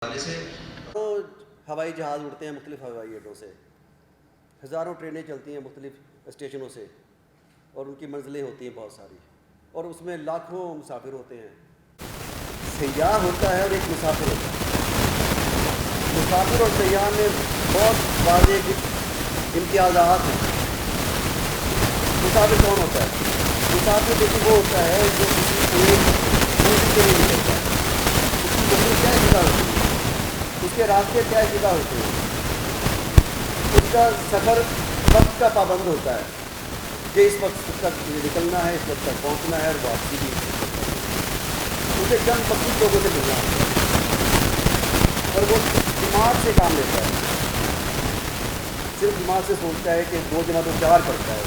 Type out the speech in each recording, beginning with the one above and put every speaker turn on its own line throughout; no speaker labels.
تو ہوائی جہاز اڑتے ہیں مختلف ہوائی اڈوں سے، ہزاروں ٹرینیں چلتی ہیں مختلف اسٹیشنوں سے، اور ان کی منزلیں ہوتی ہیں بہت ساری، اور اس میں لاکھوں مسافر ہوتے ہیں۔ سیاح ہوتا ہے اور ایک مسافر ہوتا ہے۔ مسافر اور سیاح میں بہت واضح امتیازات ہیں۔ مسافر کون ہوتا ہے؟ مسافر دیکھیے وہ ہوتا ہے جو کسی ایک ملک کے لیے نکلتا ہے۔ اس کی منزل طے شدہ ہوتی ہے، اس کے راستے طے شدہ ہوتے ہیں، اس کا سفر وقت کا پابند ہوتا ہے کہ اس وقت تک نکلنا ہے، اس وقت تک پہنچنا ہے، اور واپسی بھی اسے چند مخصوص لوگوں سے ملنا ہوتا ہے، اور وہ دماغ سے کام لیتا ہے، صرف دماغ سے سوچتا ہے کہ 2 دن تو 4 پڑتا ہے،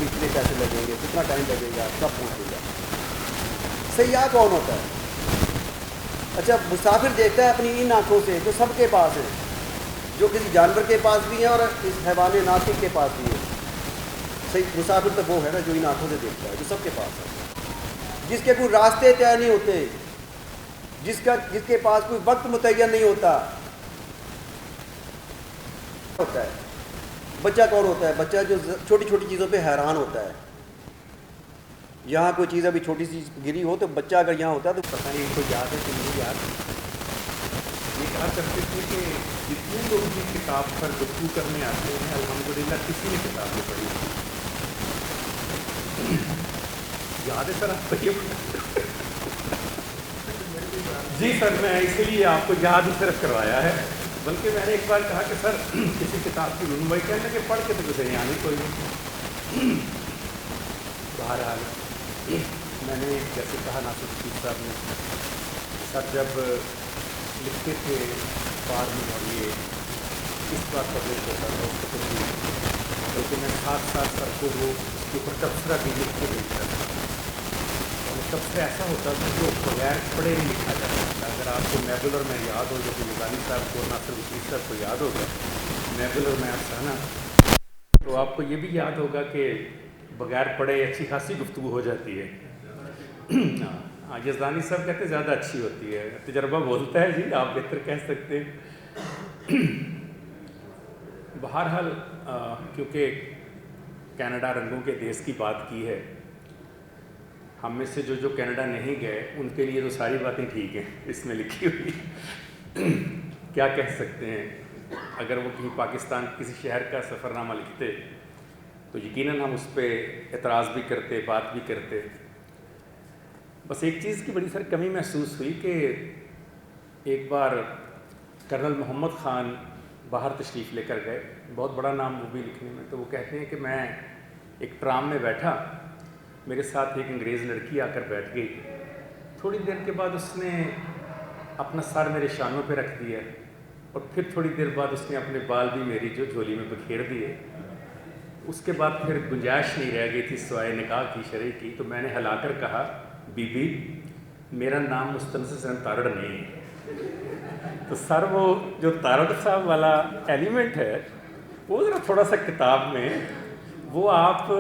کتنے پیسے لگیں گے، کتنا ٹائم لگے گا، کب پہنچے گا۔ سیاح کون ہوتا ہے؟ اچھا، مسافر دیکھتا ہے اپنی ان آنکھوں سے جو سب کے پاس ہیں، جو کسی جانور کے پاس بھی ہیں اور اس حیوان ناطق کے پاس بھی ہے۔ صحیح، مسافر تو وہ ہے نا جو ان آنکھوں سے دیکھتا ہے، جو سب کے پاس ہے، جس کے کوئی راستے طے نہیں ہوتے، جس کے پاس کوئی وقت متعین نہیں ہوتا ہے۔ بچہ کون ہوتا ہے؟ بچہ جو چھوٹی چھوٹی چیزوں پہ حیران ہوتا ہے۔ یہاں کوئی چیز ابھی چھوٹی سی گری ہو تو بچہ اگر یہاں ہوتا ہے تو
پتہ نہیں ان کو یاد ہے کہ نہیں یاد۔ یہ کہا کرتے تھے کہ جتنے لوگ بھی کتاب پر گفتگو کرنے آتے ہیں الحمدللہ کسی نے کتاب نہیں پڑھی۔ یاد ہے سر آپ کو یہ؟ جی سر، میں اسی لیے آپ کو یاد ہی صرف کروایا ہے، بلکہ میں نے ایک بار کہا کہ سر کسی کتاب کی رونمائی کہنے کہ پڑھ کے تو کچھ یہاں نہیں کوئی نہیں۔ بہرحال میں نے جیسے کہا ناصر شریف صاحب نے، سر جب لکھتے تھے بعد میں اور یہ اس بار پبلش ہوتا تھا اس کو بھی، بلکہ میں ساتھ ساتھ سر کو وہ اس کے اوپر تبصرہ بھی لکھ کے بھیجتا تھا، اور تبصرہ ایسا ہوتا تھا جو بغیر پڑھے نہیں لکھا جاتا تھا۔ اگر آپ کو میبل اور میں یاد ہو، جو کہ نورانی صاحب کو، ناصر شریف صاحب کو یاد ہوگا میبل اور میں افسانہ، تو آپ کو یہ بھی یاد ہوگا کہ بغیر پڑھے اچھی خاصی گفتگو ہو جاتی ہے۔ ہاں، یزدانی صاحب کہتے ہیں زیادہ اچھی ہوتی ہے، تجربہ بولتا ہے، جی آپ بہتر کہہ سکتے ہیں۔ بہرحال کیونکہ کینیڈا رنگوں کے دیس کی بات کی ہے، ہم میں سے جو کینیڈا نہیں گئے ان کے لیے تو ساری باتیں ٹھیک ہیں اس میں لکھی ہوئی۔ کیا کہہ سکتے ہیں، اگر وہ کہیں پاکستان کسی شہر کا سفر نامہ لکھتے تو یقیناً ہم اس پہ اعتراض بھی کرتے، بات بھی کرتے۔ بس ایک چیز کی بڑی سر کمی محسوس ہوئی کہ ایک بار کرنل محمد خان باہر تشریف لے کر گئے، بہت بڑا نام وہ بھی لکھنے میں، تو وہ کہتے ہیں کہ میں ایک ٹرام میں بیٹھا، میرے ساتھ ایک انگریز لڑکی آ کر بیٹھ گئی، تھوڑی دیر کے بعد اس نے اپنا سر میرے شانوں پہ رکھ دیا، اور پھر تھوڑی دیر بعد اس نے اپنے بال بھی میری جو جھولی میں بکھیر دیے۔ اس کے بعد پھر گنجائش نہیں رہ گئی تھی سوائے نکاح کی، شرع کی، تو میں نے ہلا کر کہا، بی بی میرا نام مستنصر حسین تارڑ نہیں ہے۔ تو سر وہ جو تارڑ صاحب والا ایلیمنٹ ہے وہ ذرا تھوڑا سا کتاب میں وہ آپ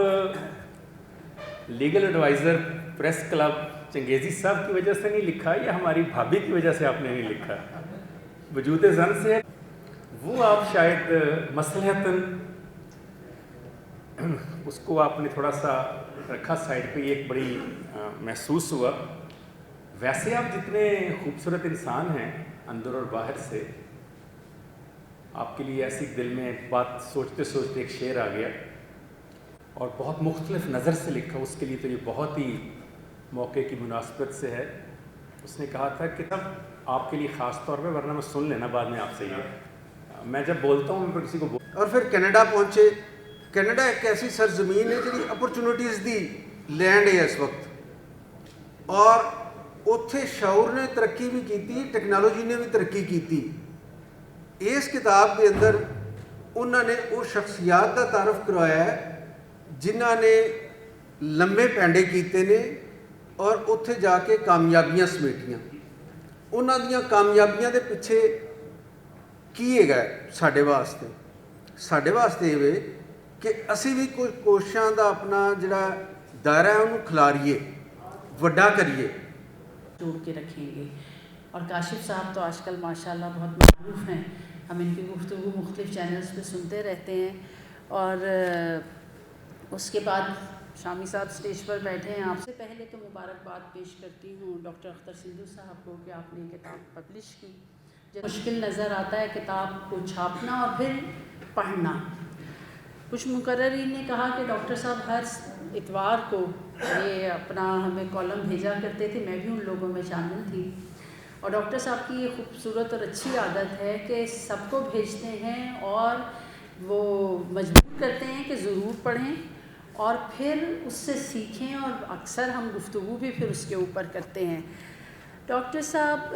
legal adviser press club changezi صاحب کی وجہ سے نہیں لکھا یا ہماری بھابھی کی وجہ سے آپ نے نہیں لکھا، وجود زن سے وہ آپ شاید مصلحتاً اس کو آپ نے تھوڑا سا رکھا سائڈ پہ، یہ ایک بڑی محسوس ہوا۔ ویسے آپ جتنے خوبصورت انسان ہیں اندر اور باہر سے، آپ کے لیے ایسی دل میں بات سوچتے سوچتے ایک شعر آ گیا، اور بہت مختلف نظر سے لکھا، اس کے لیے تو یہ بہت ہی موقع کی مناسبت سے ہے۔ اس نے کہا تھا کہ تب آپ کے لیے خاص طور پہ، ورنہ میں سن لینا بعد میں آپ سے، یہ میں جب بولتا ہوں میں کسی کو
اور پھر کینیڈا پہنچے۔ کینیڈا ایک ایسی سرزمین ہے جی اپرچونٹیز دی لینڈ ہے اس وقت، اور اتھے شعور نے ترقی بھی کی، ٹیکنالوجی نے بھی ترقی کی۔ اس کتاب کے اندر انہوں نے وہ شخصیات کا تعارف کروایا ہے جنہوں نے لمبے پینڈے کیتے نے اور اتھے جا کے کامیابیاں سمیٹیاں۔ انہوں دیاں کامیابیاں دے پیچھے کی ہے ساڈے واسطے یہ کہ اسی بھی کوئی کوششاں دا اپنا جڑا دائرہ ہے انہوں کھلاریے، وڈا کریے،
جوڑ کے رکھیں گے۔ اور کاشف صاحب تو آج کل ماشاءاللہ بہت معروف ہیں، ہم ان کی گفتگو مختلف چینلز پہ سنتے رہتے ہیں. اور اس کے بعد شامی صاحب سٹیج پر بیٹھے ہیں. آپ سے پہلے تو مبارکباد پیش کرتی ہوں ڈاکٹر اختر سندھو صاحب کو کہ آپ نے یہ کتاب پبلش کی. مشکل نظر آتا ہے کتاب کو چھاپنا اور پھر پڑھنا. کچھ مقررین نے کہا کہ ڈاکٹر صاحب ہر اتوار کو یہ اپنا ہمیں کالم بھیجا کرتے تھے، میں بھی ان لوگوں میں شامل تھی. اور ڈاکٹر صاحب کی یہ خوبصورت اور اچھی عادت ہے کہ سب کو بھیجتے ہیں اور وہ مجبور کرتے ہیں کہ ضرور پڑھیں اور پھر اس سے سیکھیں، اور اکثر ہم گفتگو بھی پھر اس کے اوپر کرتے ہیں. ڈاکٹر صاحب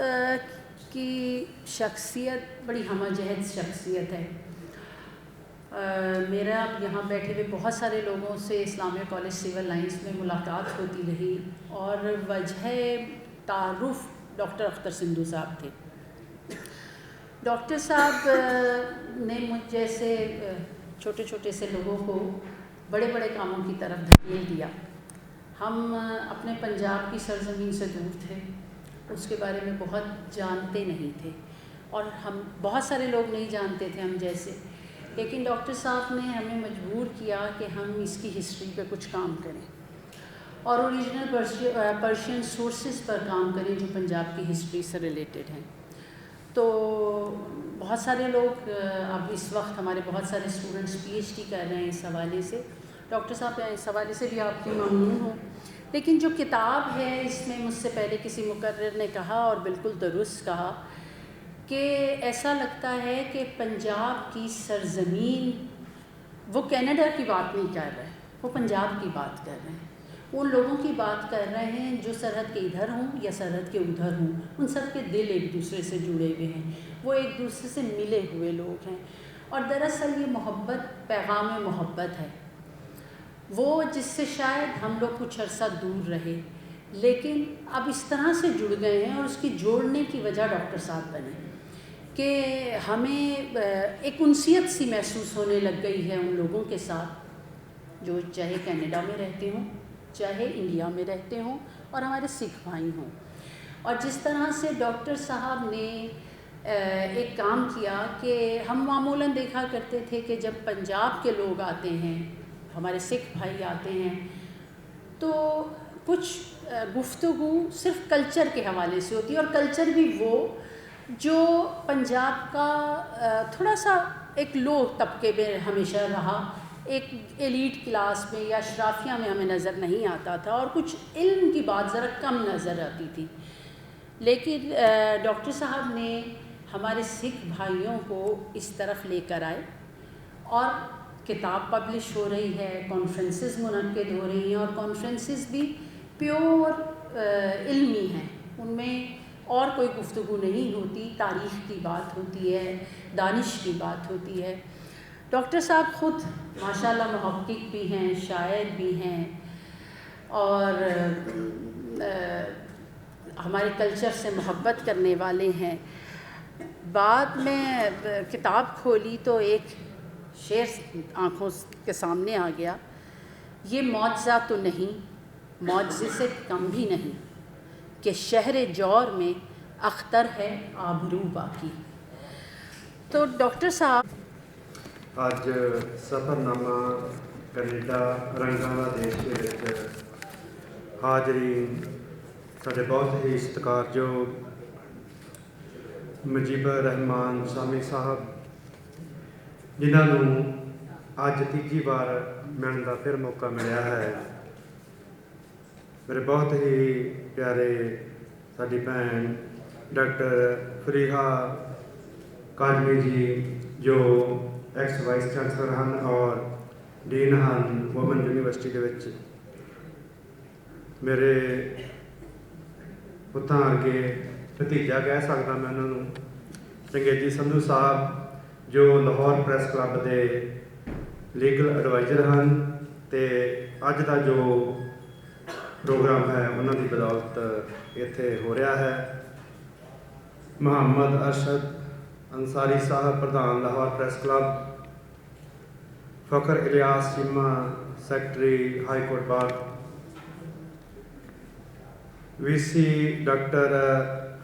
کی شخصیت بڑی ہمہ جہت شخصیت ہے. میرا یہاں بیٹھے ہوئے بہت سارے لوگوں سے اسلامیہ کالج سول لائنس میں ملاقات ہوتی رہی اور وجہ تعارف ڈاکٹر اختر سندھو صاحب تھے. ڈاکٹر صاحب نے مجھ جیسے چھوٹے چھوٹے سے لوگوں کو بڑے بڑے کاموں کی طرف دھکیل دیا. ہم اپنے پنجاب کی سرزمین سے دور تھے، اس کے بارے میں بہت جانتے نہیں تھے، اور ہم بہت سارے لوگ نہیں جانتے تھے ہم جیسے. لیکن ڈاکٹر صاحب نے ہمیں مجبور کیا کہ ہم اس کی ہسٹری پہ کچھ کام کریں اور اوریجنل پرشین سورسز پر کام کریں جو پنجاب کی ہسٹری سے ریلیٹڈ ہیں. تو بہت سارے لوگ اب اس وقت ہمارے بہت سارے اسٹوڈنٹس پی ایچ ڈی کر رہے ہیں اس حوالے سے. ڈاکٹر صاحب اس حوالے سے بھی آپ کی ممنون ہوں. لیکن جو کتاب ہے اس میں مجھ سے پہلے کسی مقرر نے کہا اور بالکل درست کہا کہ ایسا لگتا ہے کہ پنجاب کی سرزمین، وہ کینیڈا کی بات نہیں کر رہے، وہ پنجاب کی بات کر رہے ہیں. ان لوگوں کی بات کر رہے ہیں جو سرحد کے ادھر ہوں یا سرحد کے ادھر ہوں، ان سب کے دل ایک دوسرے سے جڑے ہوئے ہیں، وہ ایک دوسرے سے ملے ہوئے لوگ ہیں. اور دراصل یہ محبت پیغام محبت ہے، وہ جس سے شاید ہم لوگ کچھ عرصہ دور رہے لیکن اب اس طرح سے جڑ گئے ہیں. اور اس کی جوڑنے کی وجہ ڈاکٹر صاحب بنے کہ ہمیں ایک انسیت سی محسوس ہونے لگ گئی ہے ان لوگوں کے ساتھ جو چاہے کینیڈا میں رہتے ہوں، چاہے انڈیا میں رہتے ہوں اور ہمارے سکھ بھائی ہوں. اور جس طرح سے ڈاکٹر صاحب نے ایک کام کیا کہ ہم معمولاً دیکھا کرتے تھے کہ جب پنجاب کے لوگ آتے ہیں، ہمارے سکھ بھائی آتے ہیں، تو کچھ گفتگو صرف کلچر کے حوالے سے ہوتی ہے، اور کلچر بھی وہ جو پنجاب کا تھوڑا سا ایک لو طبقے میں ہمیشہ رہا، ایک ایلیٹ کلاس میں یا اشرافیہ میں ہمیں نظر نہیں آتا تھا، اور کچھ علم کی بات ذرا کم نظر آتی تھی. لیکن ڈاکٹر صاحب نے ہمارے سکھ بھائیوں کو اس طرف لے کر آئے اور کتاب پبلش ہو رہی ہے، کانفرنسز منعقد ہو رہی ہیں، اور کانفرنسز بھی پیور علمی ہیں، ان میں اور کوئی گفتگو نہیں ہوتی، تاریخ کی بات ہوتی ہے، دانش کی بات ہوتی ہے. ڈاکٹر صاحب خود ماشاءاللہ محقق بھی ہیں، شاعر بھی ہیں، اور ہمارے کلچر سے محبت کرنے والے ہیں. بعد میں کتاب کھولی تو ایک شعر آنکھوں کے سامنے آ گیا، یہ معجزہ تو نہیں، معجزے سے کم بھی نہیں، کہ شہر جور میں اختر ہے آبرو باقی. تو ڈاکٹر صاحب
ਅੱਜ ਸਫ਼ਰਨਾਮਾ ਕੈਨੇਡਾ ਰੰਗਾਂ ਦਾ ਦੇਸ਼ ਦੇ ਵਿੱਚ ਹਾਜ਼ਰੀਨ, ਸਾਡੇ ਬਹੁਤ ਹੀ ਸਤਿਕਾਰਯੋਗ ਮੁਜੀਬੁਰ ਰਹਿਮਾਨ ਸਾਮੀ ਸਾਹਿਬ, ਜਿਨ੍ਹਾਂ ਨੂੰ ਅੱਜ ਤੀਜੀ ਵਾਰ ਮਿਲਣ ਦਾ ਫਿਰ ਮੌਕਾ ਮਿਲਿਆ ਹੈ. ਮੇਰੇ ਬਹੁਤ ਹੀ ਪਿਆਰੇ ਸਾਡੀ ਭੈਣ ਡਾਕਟਰ ਫਰੀਹਾ ਕਾਜ਼ਮੀ ਜੀ, ਜੋ ਐਕਸ ਵਾਈਸ ਚਾਂਸਲਰ ਹਨ ਔਰ ਡੀਨ ਹਨ ਵੂਮਨ ਯੂਨੀਵਰਸਿਟੀ ਦੇ ਵਿੱਚ, ਮੇਰੇ ਪੁੱਤਾਂ ਅੱਗੇ ਭਤੀਜਾ ਕਹਿ ਸਕਦਾ ਮੈਂ ਉਹਨਾਂ ਨੂੰ, ਚੰਗੇਜੀ ਸੰਧੂ ਸਾਹਿਬ ਜੋ ਲਾਹੌਰ ਪ੍ਰੈਸ ਕਲੱਬ ਦੇ ਲੀਗਲ ਐਡਵਾਈਜ਼ਰ ਹਨ, ਅਤੇ ਅੱਜ ਦਾ ਜੋ ਪ੍ਰੋਗਰਾਮ ਹੈ ਉਹਨਾਂ ਦੀ ਬਦੌਲਤ ਇੱਥੇ ਹੋ ਰਿਹਾ ਹੈ. ਮੁਹੰਮਦ ਅਰਸ਼ਦ ਅੰਸਾਰੀ ਸਾਹਿਬ, ਪ੍ਰਧਾਨ Lahore press club, Fakhar Ilyas Cheema, secretary high court bar, VC doctor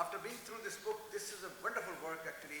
After being through this book, this is a wonderful work actually.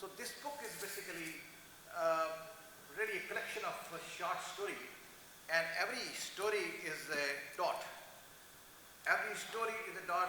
So this book is basically really a collection of a short story, and every story is a dot. Every story is a dot.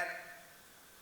and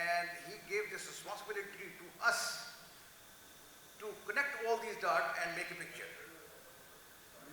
And he gave this responsibility to us to connect all these dots and make a picture.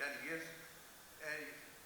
10 years.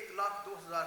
1,02,000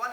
1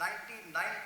99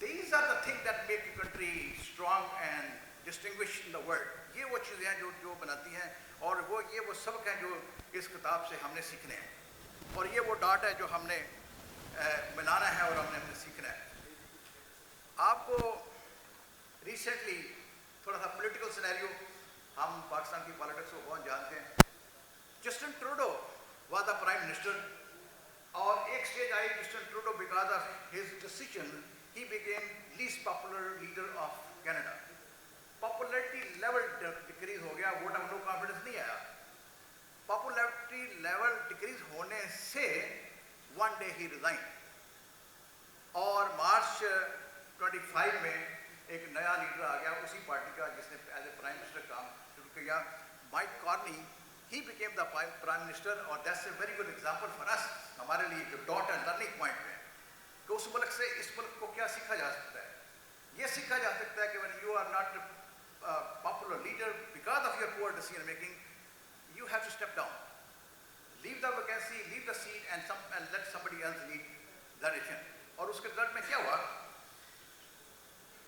These are the things that make a country strong and distinguished in the world. یہ وہ چیزیں ہیں جو بناتی ہیں اور یہ وہ سبق ہیں جو اس کتاب سے ہم نے سیکھنے ہیں اور یہ وہ ڈاٹ ہے جو ہم نے بنانا ہے اور ہم نے سیکھنا ہے. آپ کو ریسنٹلی تھوڑا سا پولیٹیکل سینیریو, ہم پاکستان کی پالیٹکس کو بہت جانتے ہیں. Justin Trudeau was the prime minister اور ایک اسٹیج آئی Justin Trudeau because of his decision he became least popular leader of Canada. Popularity level decrease ہو گیا, ووٹ آف نو کانفیڈنس نہیں آیا. پاپولیرٹی لیول ڈکریز ہونے سے ون ڈے ہی resign اور مارچ 25 میں ایک نیا لیڈر آ گیا اسی پارٹی کا جس نے ایز اے پرائم منسٹر کام شروع کیا, Mark Carney. He became the prime minister اور that's a very good example for us, ہمارے لیے جو ڈاٹ اینڈ لرننگ پوائنٹ ہے کہ اس ملک سے اس ملک کو کیا سیکھا جا سکتا ہے. یہ سیکھا جا سکتا ہے کہ when you are not popular leader because of your poor decision making, you have to step down, leave the vacancy, leave the seat and let somebody else lead the nation. اور اس کے رزلٹ میں کیا ہوا,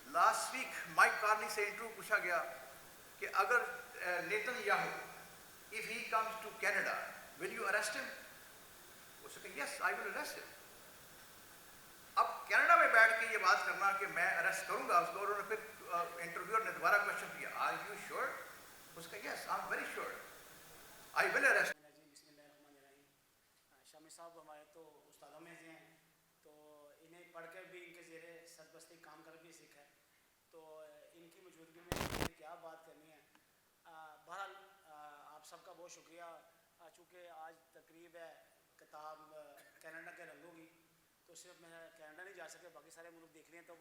last week mic Karni سے interview پوچھا گیا کہ اگر Nitin Yahoo if he comes to Canada will you arrest him? اس نے کہا yes I will arrest him. اب کینیڈا میں بیٹھ کے یہ بات کرنا کہ میں اریسٹ کروں گا اس کو, اور انہوں نے پھر انٹرویور نے دوبارہ کوشچن کیا آر یو شیور؟ اس کا yes I am very sure I will arrest.
بسم اللہ الرحمن الرحیم. شامی صاحب ہمارے تو استادوں میں سے ہیں, تو انہیں پڑھ کر بھی ان کے زیر سرپرستی کام کر بھی سیکھا ہے, تو ان کی موجودگی میں کیا بات کرنی ہے. بہرحال آپ سب کا بہت شکریہ. چونکہ آج تقریب ہے کتاب کینیڈا کے رنگوں کی, تو صرف میں کینیڈا نہیں جا سکے, باقی سارے ملک دیکھ رہے ہیں, تو